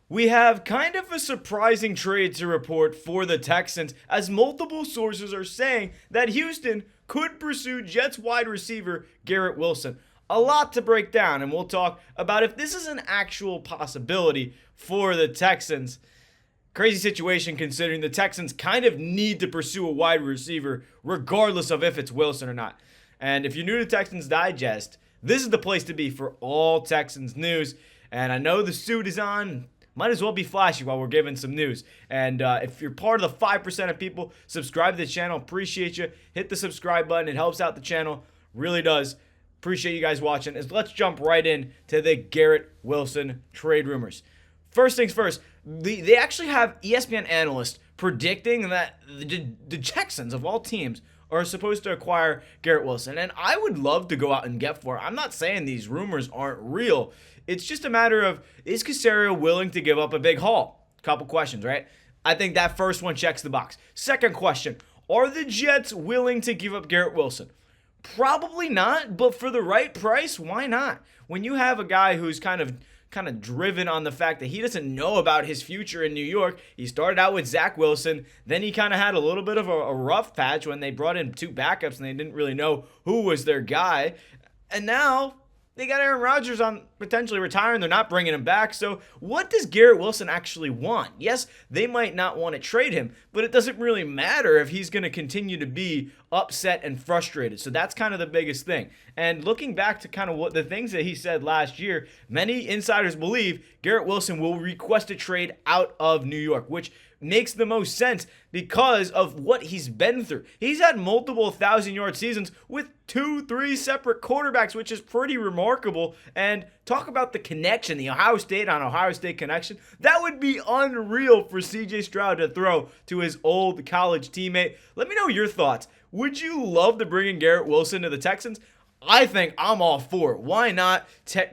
We have kind of a surprising trade to report for the Texans, as multiple sources are saying that Houston could pursue Jets wide receiver Garrett Wilson. A lot to break down, and we'll talk about if this is an actual possibility for the Texans. Crazy situation considering the Texans kind of need to pursue a wide receiver regardless of if it's Wilson or not. And if you're new to Texans Digest, this is the place to be for all Texans news. And I know the suit is on. Might as well be flashy while we're giving some news. And if you're part of the 5% of people, subscribe to the channel. Appreciate you. Hit the subscribe button. It helps out the channel. Really does. Appreciate you guys watching. Let's jump right in to the Garrett Wilson trade rumors. First things first, they actually have ESPN analysts predicting that the Texans, of all teams, are supposed to acquire Garrett Wilson. And I would love to go out and get for it. I'm not saying these rumors aren't real. It's just a matter of, is Caserio willing to give up a big haul? Couple questions, right? I think that first one checks the box. Second question, are the Jets willing to give up Garrett Wilson? Probably not, but for the right price, why not? When you have a guy who's kind of driven on the fact that he doesn't know about his future in New York. He started out with Zach Wilson. Then he kind of had a little bit of a rough patch when they brought in two backups and they didn't really know who was their guy. And now they got Aaron Rodgers on potentially retiring. They're not bringing him back. So what does Garrett Wilson actually want? Yes, they might not want to trade him, but it doesn't really matter if he's going to continue to be upset and frustrated. So that's kind of the biggest thing. And looking back to kind of what the things that he said last year, many insiders believe Garrett Wilson will request a trade out of New York, which makes the most sense because of what he's been through. He's had multiple 1,000-yard seasons with 2-3 separate quarterbacks, which is pretty remarkable. And talk about the connection, the Ohio State on Ohio State connection. That would be unreal for CJ Stroud to throw to his old college teammate. Let me know your thoughts. Would you love to bring in Garrett Wilson to the Texans? I think I'm all for it. Why not?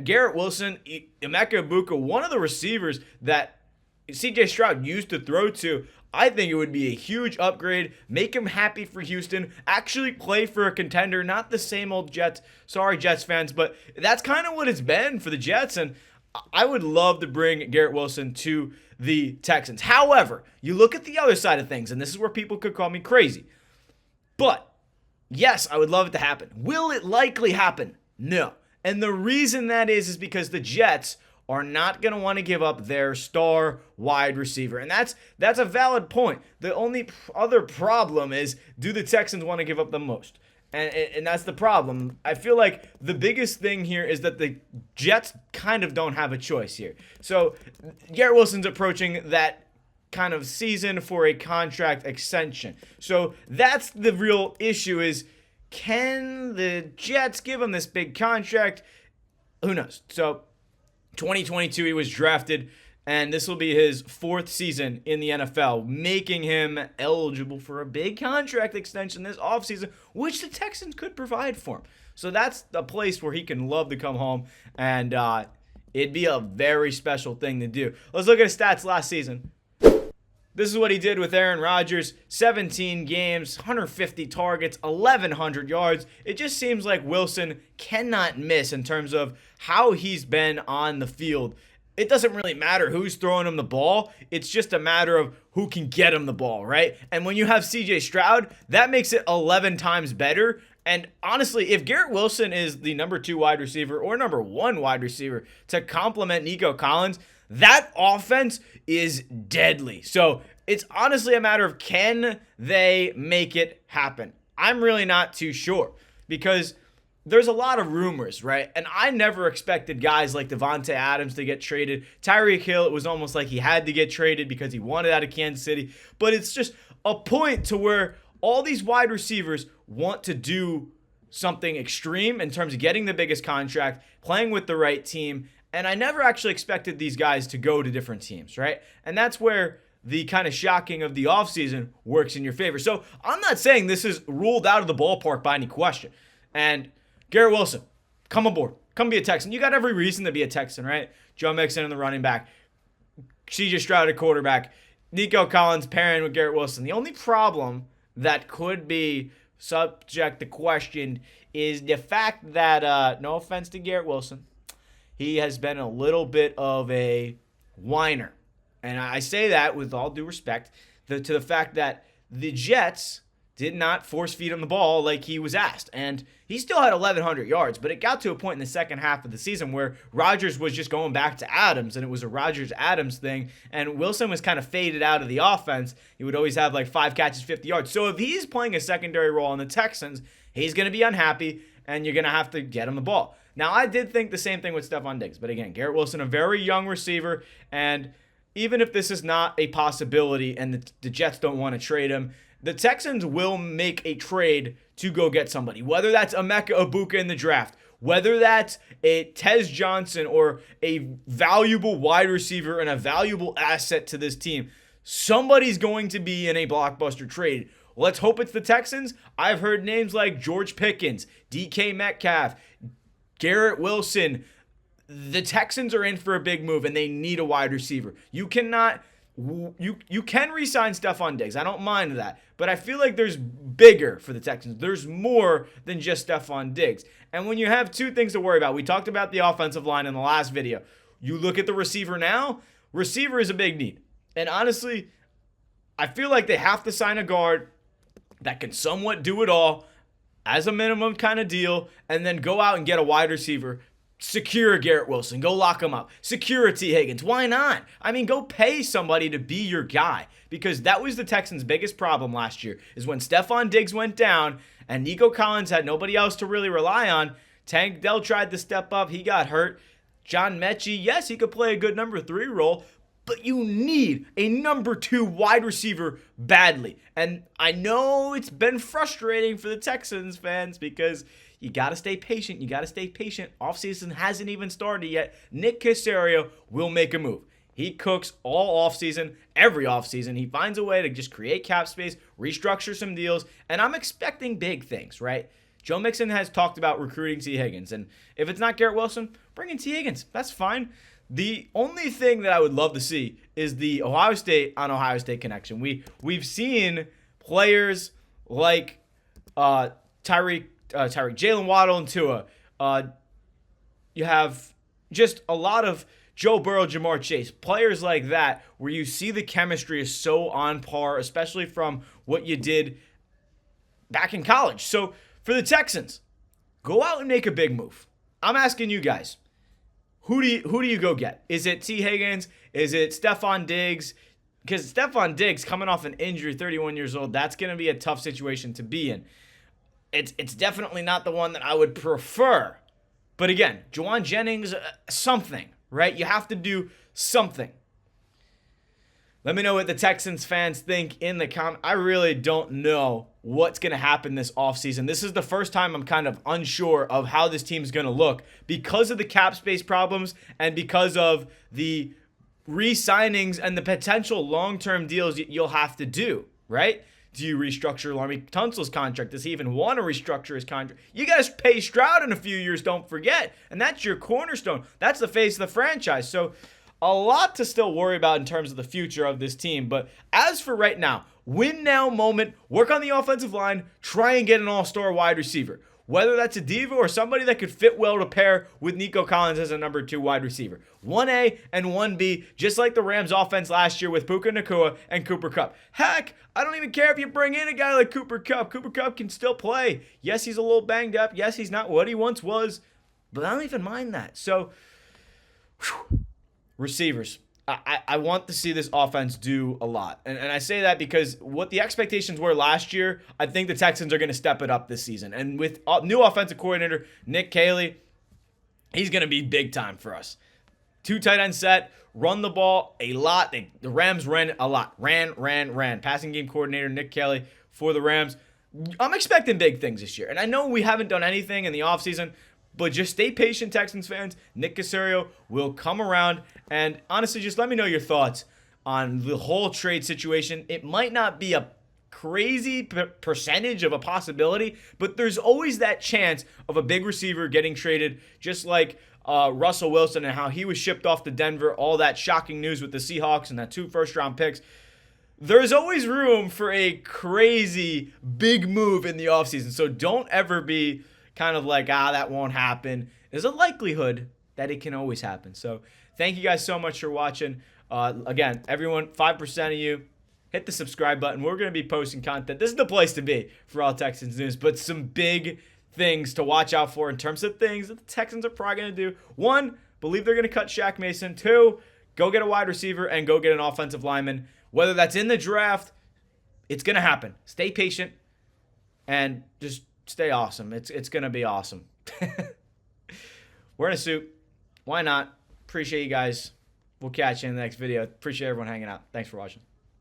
Garrett Wilson, DeMeco, one of the receivers that CJ Stroud used to throw to. I think it would be a huge upgrade, make him happy for Houston, actually play for a contender, not the same old Jets. Sorry, Jets fans, but that's kind of what it's been for the Jets, and I would love to bring Garrett Wilson to the Texans. However, you look at the other side of things, and this is where people could call me crazy, but yes, I would love it to happen. Will it likely happen? No. And the reason that is because the Jets are not going to want to give up their star wide receiver. And that's a valid point. The only other problem is, do the Texans want to give up the most? And that's the problem. I feel like the biggest thing here is that the Jets kind of don't have a choice here. So Garrett Wilson's approaching that kind of season for a contract extension. So that's the real issue is, can the Jets give him this big contract? Who knows? So 2022, he was drafted, and this will be his fourth season in the NFL, making him eligible for a big contract extension this offseason, which the Texans could provide for him. So that's the place where he can love to come home, and it'd be a very special thing to do. Let's look at his stats last season. This is what he did with Aaron Rodgers. 17 games, 150 targets, 1,100 yards. It just seems like Wilson cannot miss in terms of how he's been on the field. It doesn't really matter who's throwing him the ball. It's just a matter of who can get him the ball, right? And when you have CJ Stroud, that makes it 11 times better. And honestly, if Garrett Wilson is the number 2 wide receiver or number 1 wide receiver to complement Nico Collins, that offense is deadly. So it's honestly a matter of, can they make it happen? I'm really not too sure because there's a lot of rumors, right? And I never expected guys like Devontae Adams to get traded. Tyreek Hill, it was almost like he had to get traded because he wanted out of Kansas City. But it's just a point to where all these wide receivers want to do something extreme in terms of getting the biggest contract, playing with the right team. And I never actually expected these guys to go to different teams, right? And that's where the kind of shocking of the offseason works in your favor. So I'm not saying this is ruled out of the ballpark by any question. And Garrett Wilson, come aboard. Come be a Texan. You got every reason to be a Texan, right? Joe Mixon in the running back. CJ Stroud at quarterback. Nico Collins pairing with Garrett Wilson. The only problem that could be subject to question is the fact that, no offense to Garrett Wilson, he has been a little bit of a whiner And I say that with all due respect to the fact that the Jets did not force feed him the ball like he was asked. And he still had 1,100 yards, but it got to a point in the second half of the season where Rodgers was just going back to Adams, and it was a Rodgers-Adams thing, and Wilson was kind of faded out of the offense. He would always have like 5 catches, 50 yards. So if he's playing a secondary role on the Texans, he's going to be unhappy, and you're going to have to get him the ball. Now, I did think the same thing with Stephon Diggs, but again, Garrett Wilson, a very young receiver, and even if this is not a possibility and the Jets don't want to trade him, the Texans will make a trade to go get somebody, whether that's Emeka Egbuka in the draft, whether that's a Tez Johnson or a valuable wide receiver and a valuable asset to this team. Somebody's going to be in a blockbuster trade. Let's hope it's the Texans. I've heard names like George Pickens, DK Metcalf, Garrett Wilson. The Texans are in for a big move, and they need a wide receiver. You can re-sign Stephon Diggs. I don't mind that. But I feel like there's bigger for the Texans. There's more than just Stephon Diggs. And when you have two things to worry about, we talked about the offensive line in the last video. You look at the receiver now, receiver is a big need. And honestly, I feel like they have to sign a guard that can somewhat do it all as a minimum kind of deal, and then go out and get a wide receiver. Secure Garrett Wilson. Go lock him up. Secure T. Higgins. Why not? I mean, go pay somebody to be your guy, because that was the Texans' biggest problem last year, is when Stephon Diggs went down and Nico Collins had nobody else to really rely on. Tank Dell tried to step up. He got hurt. John Mechie, yes, he could play a good number 3 role, but you need a number 2 wide receiver badly. And I know it's been frustrating for the Texans fans because you got to stay patient. You got to stay patient. Offseason hasn't even started yet. Nick Caserio will make a move. He cooks all offseason, every offseason. He finds a way to just create cap space, restructure some deals, and I'm expecting big things, right? Joe Mixon has talked about recruiting T. Higgins, and if it's not Garrett Wilson, bring in T. Higgins. That's fine. The only thing that I would love to see is the Ohio State on Ohio State connection. We've seen players like Tyreek, Jalen Waddle, and Tua. You have just a lot of Joe Burrow, Jamar Chase, players like that where you see the chemistry is so on par, especially from what you did back in college. So for the Texans, go out and make a big move. I'm asking you guys, who do you go get? Is it T. Higgins? Is it Stephon Diggs? Because Stephon Diggs coming off an injury, 31 years old, that's going to be a tough situation to be in. It's definitely not the one that I would prefer. But again, Juwan Jennings, something, right? You have to do something. Let me know what the Texans fans think in the comments. I really don't know what's going to happen this offseason. This is the first time I'm kind of unsure of how this team's going to look because of the cap space problems and because of the re-signings and the potential long-term deals you'll have to do, right? Do you restructure Laremy Tunsil's contract? Does he even want to restructure his contract? You got to pay Stroud in a few years, don't forget. And that's your cornerstone. That's the face of the franchise. So a lot to still worry about in terms of the future of this team. But as for right now, win now moment, work on the offensive line, try and get an all-star wide receiver. Whether that's a diva or somebody that could fit well to pair with Nico Collins as a number 2 wide receiver. 1A and 1B, just like the Rams offense last year with Puka Nacua and Cooper Kupp. Heck, I don't even care if you bring in a guy like Cooper Kupp. Cooper Kupp can still play. Yes, he's a little banged up. Yes, he's not what he once was, but I don't even mind that. So, receivers. I want to see this offense do a lot. And I say that because what the expectations were last year, I think the Texans are going to step it up this season. And with new offensive coordinator, Nick Caley, he's going to be big time for us. 2 tight end set, run the ball a lot. The Rams ran a lot. Ran. Passing game coordinator, Nick Caley for the Rams. I'm expecting big things this year. And I know we haven't done anything in the offseason, but just stay patient, Texans fans. Nick Caserio will come around. And honestly, just let me know your thoughts on the whole trade situation. It might not be a crazy percentage of a possibility, but there's always that chance of a big receiver getting traded, just like Russell Wilson and how he was shipped off to Denver, all that shocking news with the Seahawks and that 2 first-round picks. There's always room for a crazy big move in the offseason, so don't ever be kind of like, that won't happen. There's a likelihood that it can always happen. So thank you guys so much for watching. Again, everyone, 5% of you, hit the subscribe button. We're going to be posting content. This is the place to be for all Texans news, but some big things to watch out for in terms of things that the Texans are probably going to do. One, believe they're going to cut Shaq Mason. Two, go get a wide receiver and go get an offensive lineman. Whether that's in the draft, it's going to happen. Stay patient and just stay awesome. It's going to be awesome. We're in a suit. Why not? Appreciate you guys. We'll catch you in the next video. Appreciate everyone hanging out. Thanks for watching.